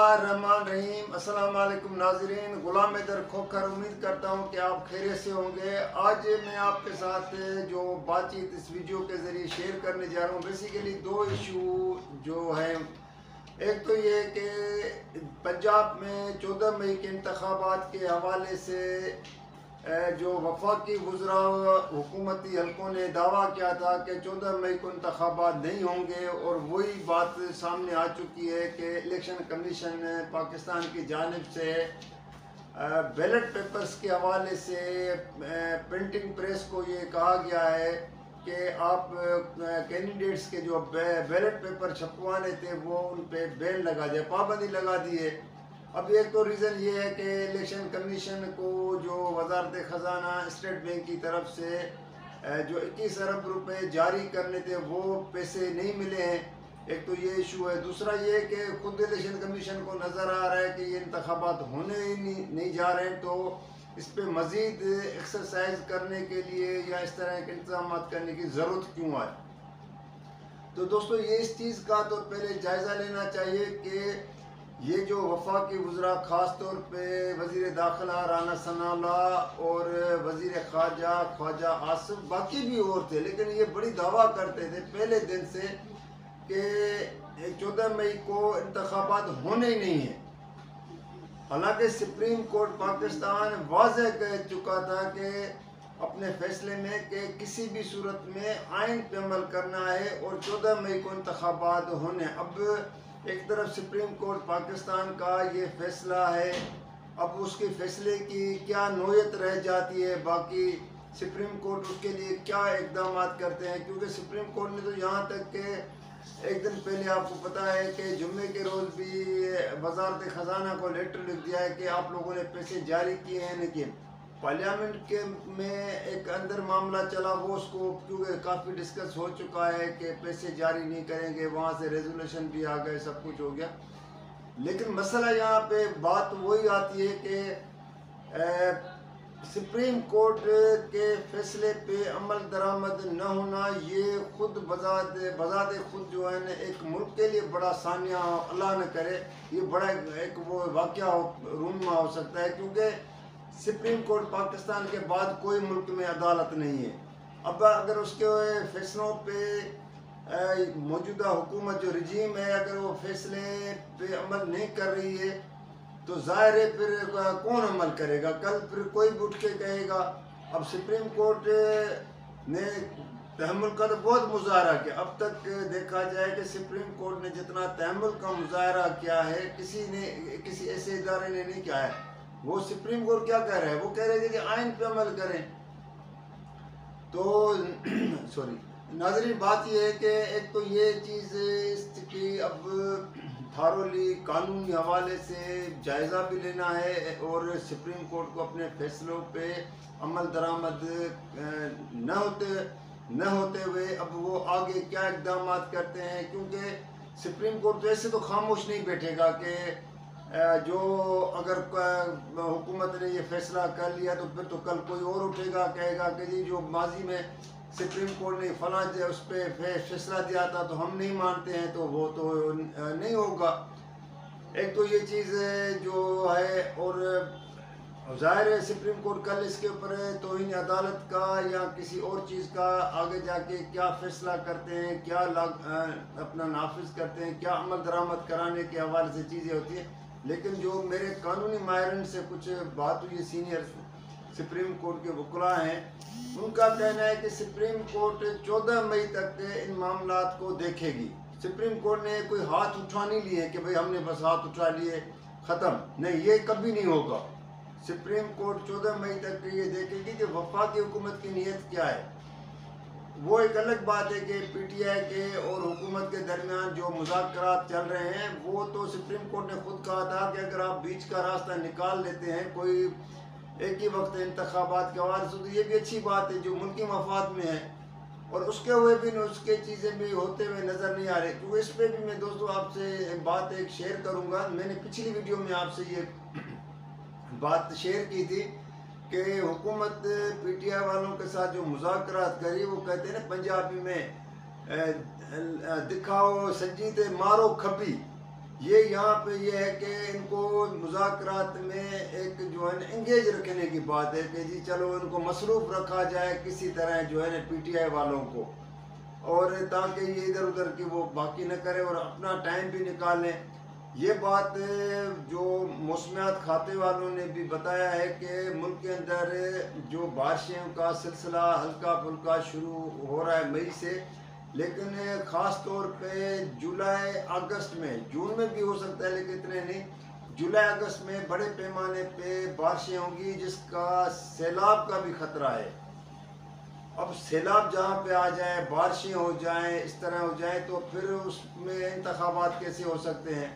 बिस्मिल्लाहिर्रहमानिर्रहीम। अस्सलाम वालेकुम नाज़रीन, गुलाम हैदर खोखर। उम्मीद करता हूँ कि आप खैरियत से होंगे। आज मैं आपके साथ जो बातचीत इस वीडियो के ज़रिए शेयर करने जा रहा हूँ, बेसिकली दो इशू जो हैं। एक तो ये कि पंजाब में 14 मई के इंतखाबात के हवाले से जो वफाकी वज़रा हुकूमती हलकों ने दावा किया था कि 14 मई को इंतखाबात नहीं होंगे, और वही बात सामने आ चुकी है कि इलेक्शन कमीशन पाकिस्तान की जानिब से बैलेट पेपर्स के हवाले से प्रिंटिंग प्रेस को ये कहा गया है कि आप कैंडिडेट्स के जो बैलेट पेपर छपवाने थे वो उन पे बैन लगा दिया, पाबंदी लगा दी है। अब एक तो रीज़न ये है कि इलेक्शन कमीशन को जो वजारत ख़जाना स्टेट बैंक की तरफ से जो 21 अरब रुपए जारी करने थे वो पैसे नहीं मिले हैं। एक तो ये इशू है। दूसरा ये कि खुद इलेक्शन कमीशन को नज़र आ रहा है कि ये इंतखाबात होने ही नहीं जा रहे हैं, तो इस पर मज़ीद एक्सरसाइज करने के लिए या इस तरह के इंतजाम करने की ज़रूरत क्यों आए। तो दोस्तों, ये इस चीज़ का तो पहले जायज़ा लेना चाहिए कि ये जो वफाकी वज़रा ख़ास तौर पे वज़ीर दाखिला राना सनाउल्लाह और वज़ीर ख्वाजा आसिफ, बाकी भी और थे, लेकिन ये बड़ी दावा करते थे पहले दिन से कि 14 मई को इंतखाबात होने ही नहीं है। हालांकि सुप्रीम कोर्ट पाकिस्तान वाज़ेह कह चुका था कि अपने फैसले में कि किसी भी सूरत में आइन पे अमल करना है और 14 मई को इंतखाबात होने। अब एक तरफ सुप्रीम कोर्ट पाकिस्तान का ये फैसला है, अब उसके फैसले की क्या नोयत रह जाती है, बाकी सुप्रीम कोर्ट उसके लिए क्या इकदाम करते हैं। क्योंकि सुप्रीम कोर्ट ने तो यहाँ तक कि एक दिन पहले आपको पता है कि जुम्मे के रोज़ भी वजारत ख़जाना को लेटर लिख दिया है कि आप लोगों ने पैसे जारी किए हैं, लेकिन पार्लियामेंट के में एक अंदर मामला चला, वो उसको क्योंकि काफ़ी डिस्कस हो चुका है कि पैसे जारी नहीं करेंगे, वहाँ से रेजोल्यूशन भी आ गए, सब कुछ हो गया। लेकिन मसला यहाँ पे बात वही आती है कि सुप्रीम कोर्ट के फैसले पे अमल दरामद न होना, ये खुद बजाते खुद जो है ना एक मुल्क के लिए बड़ा सानिया, अल्लाह न करे, ये बड़ा एक वो वाक़या रूनमा हो सकता है। क्योंकि सुप्रीम कोर्ट पाकिस्तान के बाद कोई मुल्क में अदालत नहीं है। अब अगर उसके फैसलों पे मौजूदा हुकूमत जो रजीम है, अगर वो फैसले पे अमल नहीं कर रही है तो ज़ाहिर है फिर कौन अमल करेगा। कल फिर कोई भी उठ के कहेगा। अब सुप्रीम कोर्ट ने तहम्मुल का तो बहुत मुजाहरा किया। अब तक देखा जाए कि सुप्रीम कोर्ट ने जितना तहम्मुल का मुजाहरा किया है किसी ऐसे इदारे ने नहीं किया है। वो सुप्रीम कोर्ट क्या कह रहा है, वो कह रहे थे कि आइन पे अमल करें। तो सॉरी नाज़रीन, बात ये है कि एक तो ये चीज़ इसकी अब थारोली कानूनी हवाले से जायज़ा भी लेना है और सुप्रीम कोर्ट को अपने फैसलों पे अमल दरामद न होते हुए अब वो आगे क्या इकदाम करते हैं। क्योंकि सुप्रीम कोर्ट तो ऐसे तो खामोश नहीं बैठेगा कि जो अगर हुकूमत ने ये फैसला कर लिया तो फिर तो कल कोई और उठेगा, कहेगा कि जी जो माजी में सुप्रीम कोर्ट ने फलां उस पर फैसला दिया था तो हम नहीं मानते हैं, तो वो तो नहीं होगा। एक तो ये चीज़ जो है, और ज़ाहिर है सुप्रीम कोर्ट कल इसके ऊपर तौहीन अदालत का या किसी और चीज़ का आगे जाके क्या फ़ैसला करते हैं, क्या अपना नाफिज करते हैं, क्या अमल दरामद कराने के हवाले से चीज़ें होती हैं। लेकिन जो मेरे कानूनी माहिरीन से कुछ बात हुई, सीनियर सुप्रीम कोर्ट के वकला हैं, उनका कहना है कि सुप्रीम कोर्ट 14 मई तक इन मामलात को देखेगी। सुप्रीम कोर्ट ने कोई हाथ उठा नहीं लिए कि भाई हमने बस हाथ उठा लिए ख़त्म, नहीं, ये कभी नहीं होगा। सुप्रीम कोर्ट 14 मई तक ये देखेगी कि वफाकी हुकूमत की नीयत क्या है। वो एक अलग बात है कि पीटीआई के और हुकूमत के दरमियान जो मुज़ाकरात चल रहे हैं, वो तो सुप्रीम कोर्ट ने खुद कहा था कि अगर आप बीच का रास्ता निकाल लेते हैं कोई एक ही वक्त इंतखाबात के हवाले से, तो ये भी अच्छी बात है जो मुल्की मफाद में है। और उसके हुए भी उसके चीज़ें भी होते हुए नज़र नहीं आ रही। क्योंकि इस पर भी मैं दोस्तों आपसे बात एक शेयर करूँगा। मैंने पिछली वीडियो में आपसे ये बात शेयर की थी कि हुकूमत पीटीआई वालों के साथ जो मुज़ाकरात करी, वो कहते हैं ना पंजाबी में दिखाओ सज्जी ते मारो खब्बी, ये यहाँ पे ये है कि इनको मुज़ाकरात में एक जो है ना इंगेज रखने की बात है कि जी चलो इनको मसरूफ़ रखा जाए किसी तरह जो है ना PTI वालों को, और ताकि ये इधर उधर की वो बाकी न करें और अपना टाइम भी निकालें। ये बात जो मौसमियात खाते वालों ने भी बताया है कि मुल्क के अंदर जो बारिशों का सिलसिला हल्का फुल्का शुरू हो रहा है मई से, लेकिन ख़ास तौर पे जुलाई अगस्त में, जून में भी हो सकता है लेकिन इतने नहीं, जुलाई अगस्त में बड़े पैमाने पे बारिशें होंगी जिसका सैलाब का भी ख़तरा है। अब सैलाब जहाँ पे आ जाए, बारिशें हो जाएं, इस तरह हो जाए तो फिर उसमें इंतखाबात कैसे हो सकते हैं।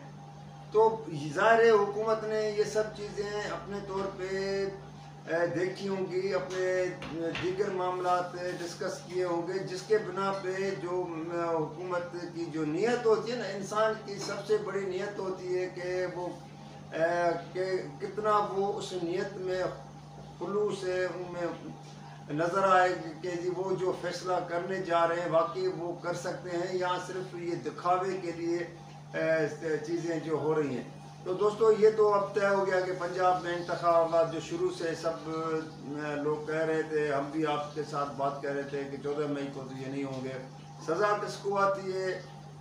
तो ज़ाहिर हुकूमत ने ये सब चीज़ें अपने तौर पे देखी होंगी, अपने दीगर मामलात डिस्कस किए होंगे, जिसके बिना पे जो हुकूमत की जो नीयत होती है ना, इंसान की सबसे बड़ी नीयत होती है कि वो कि कितना वो उस नीयत में खुलूस से उनमें नज़र आए कि जी वो जो फैसला करने जा रहे हैं वाकई वो कर सकते हैं या सिर्फ ये दिखावे के लिए चीज़ें जो हो रही हैं। तो दोस्तों ये तो अब तय हो गया कि पंजाब में इंतखाबात जो शुरू से सब लोग कह रहे थे, हम भी आपके साथ बात कर रहे थे कि 14 मई को तो ये नहीं होंगे। सज़ा किसको आती है,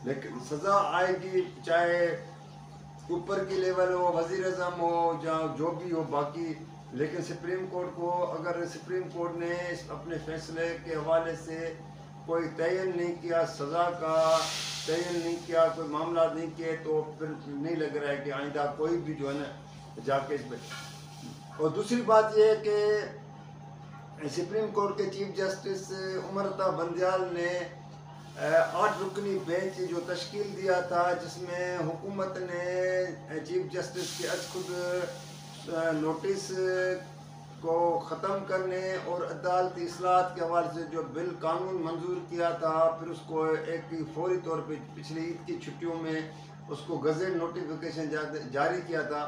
लेकिन सज़ा आएगी चाहे ऊपर की लेवल हो, वज़ीर आज़म हो या जो भी हो बाकी, लेकिन सुप्रीम कोर्ट को, अगर सुप्रीम कोर्ट ने अपने फैसले के हवाले से कोई तयन नहीं किया, सज़ा का तयन नहीं किया, कोई मामला नहीं किए, तो फिर नहीं लग रहा है कि आइंदा कोई भी जो है ना जाके इस पर। और दूसरी बात यह है कि सुप्रीम कोर्ट के चीफ जस्टिस उमरता बंदयाल ने 8 रुकनी बेंच जो तश्कील दिया था, जिसमें हुकूमत ने चीफ जस्टिस के खुद नोटिस को ख़त्म करने और अदालती इस्लाहत के हवाले से जो बिल कानून मंजूर किया था, फिर उसको एक फौरी तौर पे पिछली ईद की छुट्टियों में उसको गज़ेट नोटिफिकेशन जारी किया था।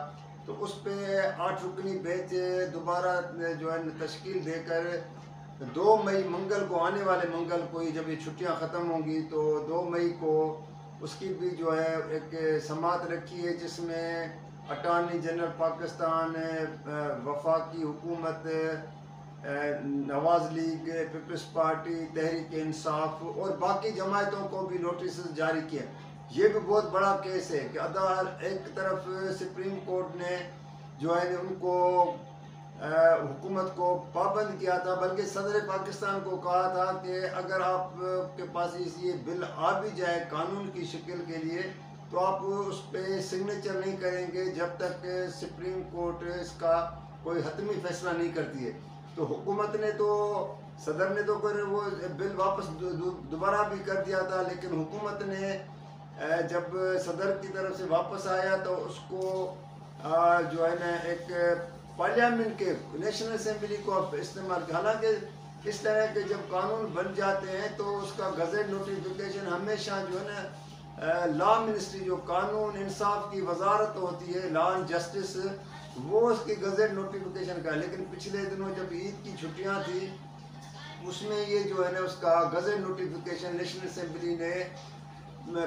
तो उस पर 8 रुकनी बेंच दोबारा जो है तश्कील देकर 2 मई मंगल को, आने वाले मंगल को ही जब ये छुट्टियां ख़त्म होंगी तो 2 मई को उसकी भी जो है एक समाअत रखी है, जिसमें अटॉर्नी जनरल पाकिस्तान, वफाकी हुकूमत, नवाज़ league, peoples party, Tehreek Insaf और बाकी जमातों को भी नोटिस जारी किए। ये भी बहुत बड़ा केस है कि एक तरफ सुप्रीम कोर्ट ने जो है उनको हुकूमत को पाबंद किया था, बल्कि सदर पाकिस्तान को कहा था कि अगर आपके पास ये बिल आ भी जाए कानून की शक्ल के लिए तो आप उस पर सिग्नेचर नहीं करेंगे जब तक सुप्रीम कोर्ट इसका कोई हतमी फैसला नहीं करती है। तो हुकूमत ने तो, सदर ने तो फिर वो बिल वापस दोबारा भी कर दिया था, लेकिन हुकूमत ने जब सदर की तरफ से वापस आया तो उसको जो है ना एक पार्लियामेंट के, नेशनल असम्बली को इस्तेमाल किया। हालांकि इस तरह के जब कानून बन जाते हैं तो उसका गज़ेट नोटिफिकेशन हमेशा जो है ना लॉ मिनिस्ट्री, जो कानून इंसाफ की वजारत होती है, लॉ एंड जस्टिस, वो उसकी गज़ेट नोटिफिकेशन का। लेकिन पिछले दिनों जब ईद की छुट्टियां थी उसमें ये जो है ना उसका गज़ेट नोटिफिकेशन नेशनल असम्बली ने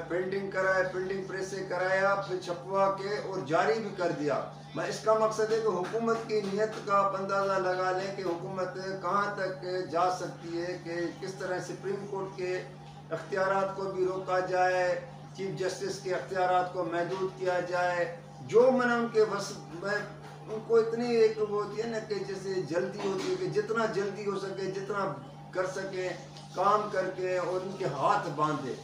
प्रिंटिंग कराया, प्रिंटिंग प्रेस से कराया, फिर छपवा के और जारी भी कर दिया। मैं इसका मकसद है कि हुकूमत की नीयत का आप अंदाज़ा लगा लें कि हुकूमत कहाँ तक जा सकती है, कि किस तरह सुप्रीम कोर्ट के अख्तियारात को भी रोका जाए, चीफ जस्टिस के अख्तियारात को महदूद किया जाए, जो मना उनके बस में। उनको इतनी एक वो होती है ना कि जैसे जल्दी होती है कि जितना जल्दी हो सके, जितना कर सके काम करके और उनके हाथ बांधे।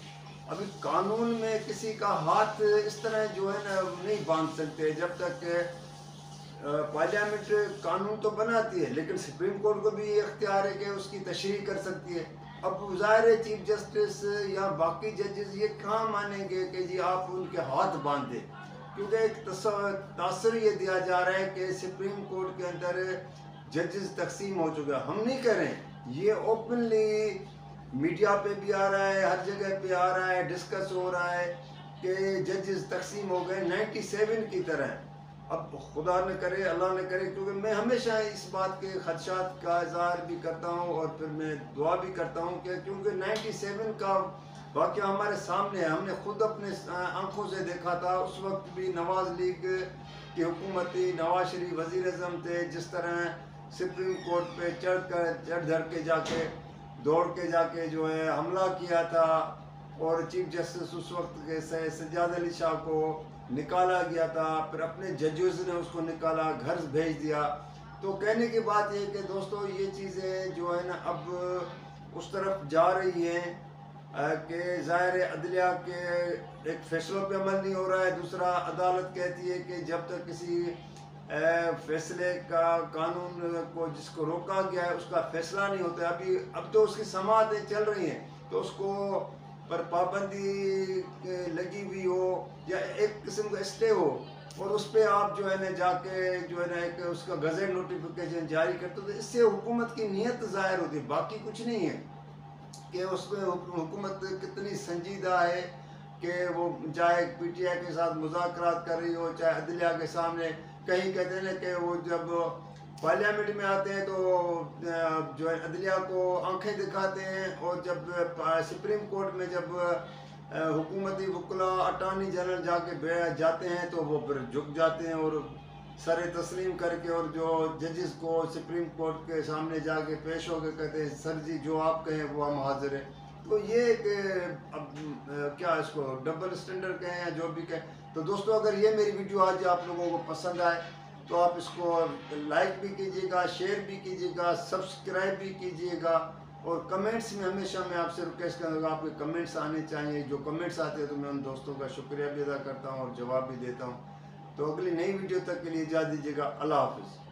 अभी कानून में किसी का हाथ इस तरह जो है ना नहीं बांध सकते जब तक पार्लियामेंट कानून तो बनाती है, लेकिन सुप्रीम कोर्ट को भी ये अख्तियार है कि उसकी तशरीह कर सकती है। अब ज़ाहिर है चीफ जस्टिस या बाकी जजेस ये कहाँ मानेंगे कि जी आप उनके हाथ बांध दें, क्योंकि एक तासर ये दिया जा रहा है कि सुप्रीम कोर्ट के अंदर जजेस तकसीम हो चुका है। हम नहीं करें, ये ओपनली मीडिया पे भी आ रहा है, हर जगह पे आ रहा है, डिस्कस हो रहा है कि जजेस तकसीम हो गए 97 की तरह। अब खुदा न करे, अल्लाह न करे, क्योंकि मैं हमेशा इस बात के खदशात का इजहार भी करता हूँ और फिर मैं दुआ भी करता हूँ कि क्योंकि 97 का वाक़या हमारे सामने है, हमने खुद अपने आंखों से देखा था। उस वक्त भी नवाज़ लीग की हुकूमत थी, नवाज शरीफ वज़ीर आज़म थे, जिस तरह सुप्रीम कोर्ट पे चढ़ धर के जाके दौड़ के जाके जो है हमला किया था, और चीफ जस्टिस उस वक्त के सज्जाद अली शाह को निकाला गया था, फिर अपने जजेस ने उसको निकाला, घर भेज दिया। तो कहने की बात ये कि दोस्तों ये चीज़ें जो है ना अब उस तरफ जा रही हैं कि ज़ाहिर अदलिया के एक फ़ैसलों पे अमल नहीं हो रहा है। दूसरा, अदालत कहती है कि जब तक किसी फैसले का कानून को जिसको रोका गया है उसका फैसला नहीं होता। अब तो उसकी समाअतें चल रही हैं, तो उसको पर पाबंदी लगी हुई हो या एक किस्म का स्टे हो, और उस पर आप जो है ना जाके जो है ना एक उसका गज़ेट नोटिफिकेशन जारी करते हो, तो इससे हुकूमत की नीयत ज़ाहिर होती है, बाकी कुछ नहीं है कि उसमें हुकूमत कितनी संजीदा है कि वो चाहे पीटीआई के साथ मुज़ाकरात कर रही हो, चाहे अदलिया के सामने। कहीं कहते हैं ना कि वो जब पार्लियामेंट में आते हैं तो जो है अदलिया को आंखें दिखाते हैं, और जब सुप्रीम कोर्ट में जब हुकूमती वकला अटॉर्नी जनरल जाते हैं तो वो फिर झुक जाते हैं और सर तस्लीम करके, और जो जजेस को सुप्रीम कोर्ट के सामने जाके पेश होकर कहते हैं सर जी जो आप कहें वो हम हाजिर हैं। तो ये अब क्या इसको डबल स्टैंडर्ड कहें या जो भी कहें। तो दोस्तों अगर ये मेरी वीडियो आज आप लोगों को पसंद आए तो आप इसको लाइक भी कीजिएगा, शेयर भी कीजिएगा, सब्सक्राइब भी कीजिएगा, और कमेंट्स में हमेशा मैं आपसे रिक्वेस्ट करूँगा आपके कमेंट्स आने चाहिए। जो कमेंट्स आते हैं तो मैं उन दोस्तों का शुक्रिया भी अदा करता हूँ और जवाब भी देता हूँ। तो अगली नई वीडियो तक के लिए इजाज़त दीजिएगा। अल्लाह हाफ़िज़।